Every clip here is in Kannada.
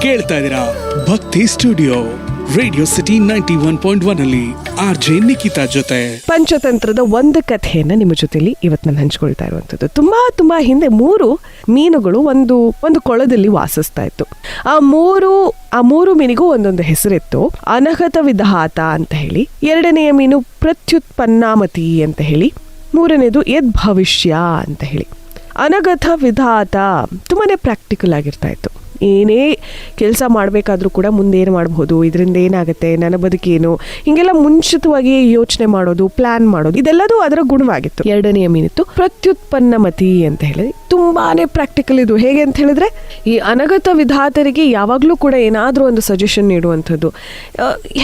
ಕೇಳ್ತಾ ಇದ್ದೀರಾ ಭಕ್ತಿ ಸ್ಟುಡಿಯೋ ರೇಡಿಯೋ ಸಿಟಿ 91.1 ಅಲ್ಲಿ ಆರ್ಜೆ ನಿಖಿತಾ ಜೊತೆ. ಪಂಚತಂತ್ರದ ಒಂದು ಕಥೆಯನ್ನ ನಿಮ್ಮ ಜೊತೆಲಿ ಇವತ್ತು ನಾನು ಹಂಚ್ಕೊಳ್ತಾ ಇರುವಂತದ್ದು. ತುಂಬಾ ಹಿಂದೆ 3 ಮೀನುಗಳು ಒಂದು ಕೊಳದಲ್ಲಿ ವಾಸಿಸ್ತಾ ಇತ್ತು. ಆ ಮೂರು ಮೀನಿಗೂ ಒಂದೊಂದು ಹೆಸರಿತ್ತು. ಅನಘತ ವಿಧಾತ ಅಂತ ಹೇಳಿ, ಎರಡನೆಯ ಮೀನು ಪ್ರತ್ಯುತ್ಪನ್ನಾಮತಿ ಅಂತ ಹೇಳಿ, ಮೂರನೇದು ಯದ್ ಭವಿಷ್ಯ ಅಂತ ಹೇಳಿ. ಅನಘತ ವಿಧಾತ ತುಂಬಾನೇ ಪ್ರಾಕ್ಟಿಕಲ್ ಆಗಿರ್ತಾ ಇತ್ತು. ಏನೇ ಕೆಲಸ ಮಾಡಬೇಕಾದ್ರೂ ಕೂಡ ಮುಂದೇನು ಮಾಡಬಹುದು, ಇದರಿಂದ ಏನಾಗುತ್ತೆ, ನನ್ನ ಬದುಕೇನು, ಹಿಂಗೆಲ್ಲ ಮುಂಚಿತವಾಗಿ ಯೋಚನೆ ಮಾಡೋದು, ಪ್ಲಾನ್ ಮಾಡೋದು, ಇದೆಲ್ಲದೂ ಅದರ ಗುಣವಾಗಿತ್ತು. ಎರಡನೆಯ ಮೀನಿತ್ತು ಪ್ರತ್ಯುತ್ಪನ್ನಮತಿ ಅಂತ ಹೇಳಿದ್ರೆ ತುಂಬಾನೇ ಪ್ರಾಕ್ಟಿಕಲ್. ಇದು ಹೇಗೆ ಅಂತ ಹೇಳಿದ್ರೆ, ಈ ಅನಗತ ವಿಧಾತರಿಗೆ ಯಾವಾಗಲೂ ಕೂಡ ಏನಾದರೂ ಒಂದು ಸಜೆಷನ್ ನೀಡುವಂಥದ್ದು,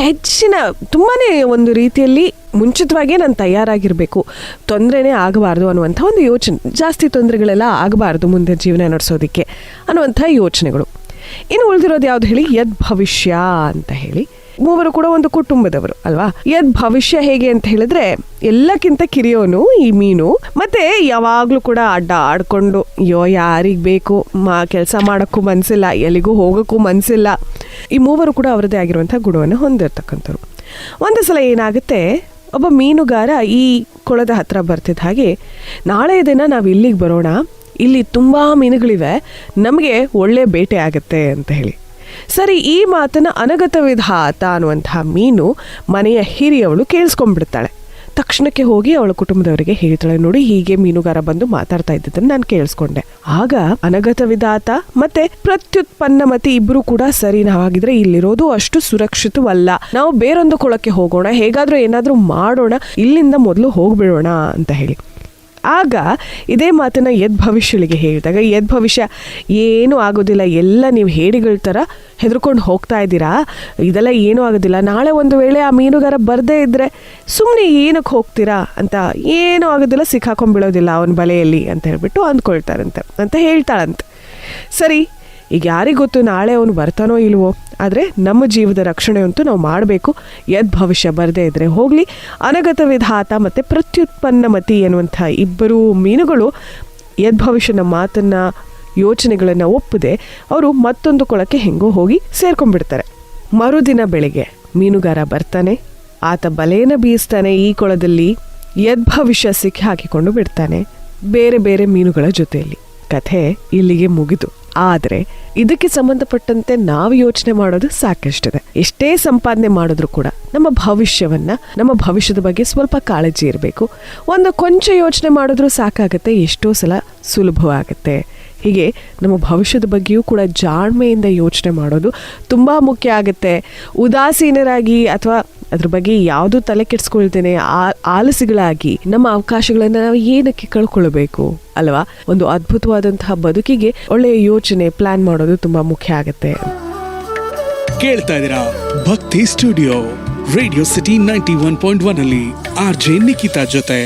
ಹೆಚ್ಚಿನ ತುಂಬಾನೇ ಒಂದು ರೀತಿಯಲ್ಲಿ ಮುಂಚಿತವಾಗೇ ನಾನು ತಯಾರಾಗಿರಬೇಕು, ತೊಂದರೆನೇ ಆಗಬಾರ್ದು ಅನ್ನುವಂಥ ಒಂದು ಯೋಚನೆ, ಜಾಸ್ತಿ ತೊಂದರೆಗಳೆಲ್ಲ ಆಗಬಾರ್ದು ಮುಂದೆ ಜೀವನ ನಡೆಸೋದಕ್ಕೆ ಅನ್ನುವಂಥ ಯೋಚನೆಗಳು. ಇನ್ನು ಉಳಿದಿರೋದು ಯಾವ್ದು ಹೇಳಿ, ಯದ್ ಭವಿಷ್ಯ ಅಂತ ಹೇಳಿ. ಮೂವರು ಕೂಡ ಒಂದು ಕುಟುಂಬದವರು ಅಲ್ವಾ. ಯದ್ ಭವಿಷ್ಯ ಹೇಗೆ ಅಂತ ಹೇಳಿದ್ರೆ, ಎಲ್ಲಕ್ಕಿಂತ ಕಿರಿಯೋನು ಈ ಮೀನು, ಮತ್ತೆ ಯಾವಾಗ್ಲೂ ಕೂಡ ಆಡ್ಕೊಂಡು ಯಾರಿಗ್ ಬೇಕು ಕೆಲಸ ಮಾಡೋಕ್ಕೂ ಮನ್ಸಿಲ್ಲ, ಎಲ್ಲಿಗೂ ಹೋಗೋಕ್ಕೂ ಮನ್ಸಿಲ್ಲ. ಈ ಮೂವರು ಕೂಡ ಅವರದೇ ಆಗಿರುವಂತಹ ಗುಣವನ್ನು ಹೊಂದಿರ್ತಕ್ಕಂಥವ್ರು. ಒಂದು ಸಲ ಏನಾಗುತ್ತೆ, ಒಬ್ಬ ಮೀನುಗಾರ ಈ ಕೊಳದ ಹತ್ರ ಬರ್ತಿದ್ದ ಹಾಗೆ, ನಾಳೆ ದಿನ ನಾವು ಇಲ್ಲಿಗೆ ಬರೋಣ, ಇಲ್ಲಿ ತುಂಬಾ ಮೀನುಗಳಿವೆ, ನಮಗೆ ಒಳ್ಳೆ ಬೇಟೆ ಆಗುತ್ತೆ ಅಂತ ಹೇಳಿ. ಸರಿ, ಈ ಮಾತನ್ನ ಅನಗತ ವಿಧಾತ ಅನ್ನುವಂತಹ ಮೀನು ಮನೆಯ ಹಿರಿಯವಳು ಕೇಳಿಸ್ಕೊಂಡ್ಬಿಡ್ತಾಳೆ. ತಕ್ಷಣಕ್ಕೆ ಹೋಗಿ ಅವಳ ಕುಟುಂಬದವರಿಗೆ ಹೇಳ್ತಾಳೆ, ನೋಡಿ ಹೀಗೆ ಮೀನುಗಾರ ಬಂದು ಮಾತಾಡ್ತಾ ಇದ್ದದನ್ನು ನಾನು ಕೇಳಿಸ್ಕೊಂಡೆ. ಆಗ ಅನಗತ ವಿಧಾತ ಮತ್ತೆ ಪ್ರತ್ಯುತ್ಪನ್ನಮತಿ ಇಬ್ರು ಕೂಡ, ಸರಿ ನಾವಾಗಿದ್ರೆ ಇಲ್ಲಿರೋದು ಅಷ್ಟು ಸುರಕ್ಷಿತವಲ್ಲ, ನಾವು ಬೇರೊಂದು ಕೊಳಕ್ಕೆ ಹೋಗೋಣ, ಹೇಗಾದ್ರೂ ಏನಾದ್ರೂ ಮಾಡೋಣ, ಇಲ್ಲಿಂದ ಮೊದಲು ಹೋಗ್ಬಿಡೋಣ ಅಂತ ಹೇಳಿ. ಆಗ ಇದೇ ಮಾತನ್ನ ಯದ್ ಭವಿಷ್ಯಳಿಗೆ ಹೇಳಿದಾಗ, ಯದ್ ಭವಿಷ್ಯ ಏನೂ ಆಗೋದಿಲ್ಲ, ಎಲ್ಲ ನೀವು ಹೇಡಿಗಳ ಥರ ಹೆದರ್ಕೊಂಡು ಹೋಗ್ತಾ ಇದ್ದೀರಾ, ಇದೆಲ್ಲ ಏನೂ ಆಗೋದಿಲ್ಲ, ನಾಳೆ ಒಂದು ವೇಳೆ ಆ ಮೀನುಗಾರ ಬರದೇ ಇದ್ದರೆ ಸುಮ್ಮನೆ ಏನಕ್ಕೆ ಹೋಗ್ತೀರಾ ಅಂತ, ಏನೂ ಆಗೋದಿಲ್ಲ, ಸಿಕ್ಕಾಕೊಂಡ್ಬಿಡೋದಿಲ್ಲ ಅವನ ಬಲೆಯಲ್ಲಿ ಅಂತ ಹೇಳ್ಬಿಟ್ಟು ಅಂದ್ಕೊಳ್ತಾರಂತೆ ಅಂತ ಹೇಳ್ತಾಳಂತೆ. ಸರಿ, ಈಗ ಯಾರಿಗೆ ಗೊತ್ತು ನಾಳೆ ಅವನು ಬರ್ತಾನೋ ಇಲ್ವೋ, ಆದರೆ ನಮ್ಮ ಜೀವದ ರಕ್ಷಣೆ ಅಂತೂ ನಾವು ಮಾಡಬೇಕು. ಯದ್ ಭವಿಷ್ಯ ಬರದೇ ಇದ್ರೆ ಹೋಗಲಿ. ಅನಗತ ವಿಧಾತ ಮತ್ತು ಪ್ರತ್ಯುತ್ಪನ್ನಮತಿ ಎನ್ನುವಂಥ ಇಬ್ಬರು ಮೀನುಗಳು ಯದ್ ಭವಿಷ್ಯನ ಮಾತನ್ನು, ಯೋಚನೆಗಳನ್ನು ಒಪ್ಪದೆ ಅವರು ಮತ್ತೊಂದು ಕೊಳಕ್ಕೆ ಹೆಂಗೋ ಹೋಗಿ ಸೇರ್ಕೊಂಡ್ಬಿಡ್ತಾರೆ. ಮರುದಿನ ಬೆಳಿಗ್ಗೆ ಮೀನುಗಾರ ಬರ್ತಾನೆ, ಆತ ಬಲೆಯನ್ನು ಬೀಸ್ತಾನೆ. ಈ ಕೊಳದಲ್ಲಿ ಯದ್ ಭವಿಷ್ಯ ಸಿಕ್ಕಿ ಹಾಕಿಕೊಂಡು ಬಿಡ್ತಾನೆ ಬೇರೆ ಬೇರೆ ಮೀನುಗಳ ಜೊತೆಯಲ್ಲಿ. ಕಥೆ ಇಲ್ಲಿಗೆ ಮುಗಿದು. ಆದರೆ ಇದಕ್ಕೆ ಸಂಬಂಧಪಟ್ಟಂತೆ ನಾವು ಯೋಚನೆ ಮಾಡೋದು ಸಾಕಷ್ಟಿದೆ. ಎಷ್ಟೇ ಸಂಪಾದನೆ ಮಾಡಿದ್ರು ಕೂಡ ನಮ್ಮ ಭವಿಷ್ಯದ ಬಗ್ಗೆ ಸ್ವಲ್ಪ ಕಾಳಜಿ ಇರಬೇಕು. ಒಂದು ಕೊಂಚ ಯೋಚನೆ ಮಾಡಿದ್ರೂ ಸಾಕಾಗತ್ತೆ, ಎಷ್ಟೋ ಸಲ ಸುಲಭವಾಗುತ್ತೆ. ಹೀಗೆ ನಮ್ಮ ಭವಿಷ್ಯದ ಬಗ್ಗೆಯೂ ಕೂಡ ಜಾಣ್ಮೆಯಿಂದ ಯೋಚನೆ ಮಾಡೋದು ತುಂಬ ಮುಖ್ಯ ಆಗುತ್ತೆ. ಉದಾಸೀನರಾಗಿ ಅಥವಾ ಅದ್ರ ಬಗ್ಗೆ ಯಾವುದು ತಲೆ ಕೆಡಿಸ್ಕೊಳ್ತೇನೆ ಆಲಸಿಗಳಾಗಿ ನಮ್ಮ ಅವಕಾಶಗಳನ್ನು ನಾವು ಏನಕ್ಕೆ ಕಳ್ಕೊಳ್ಬೇಕು ಅಲ್ವಾ. ಒಂದು ಅದ್ಭುತವಾದಂತಹ ಬದುಕಿಗೆ ಒಳ್ಳೆಯ ಯೋಚನೆ, ಪ್ಲಾನ್ ಮಾಡೋದು ತುಂಬಾ ಮುಖ್ಯ ಆಗುತ್ತೆ. ಕೇಳ್ತಾ ಇದ್ದೀರಾ ಭಕ್ತಿ ಸ್ಟುಡಿಯೋ ರೇಡಿಯೋ ಸಿಟಿ 91.1 ಅಲ್ಲಿ ಆರ್ಜೆ ನಿಖಿತಾ ಜೊತೆ.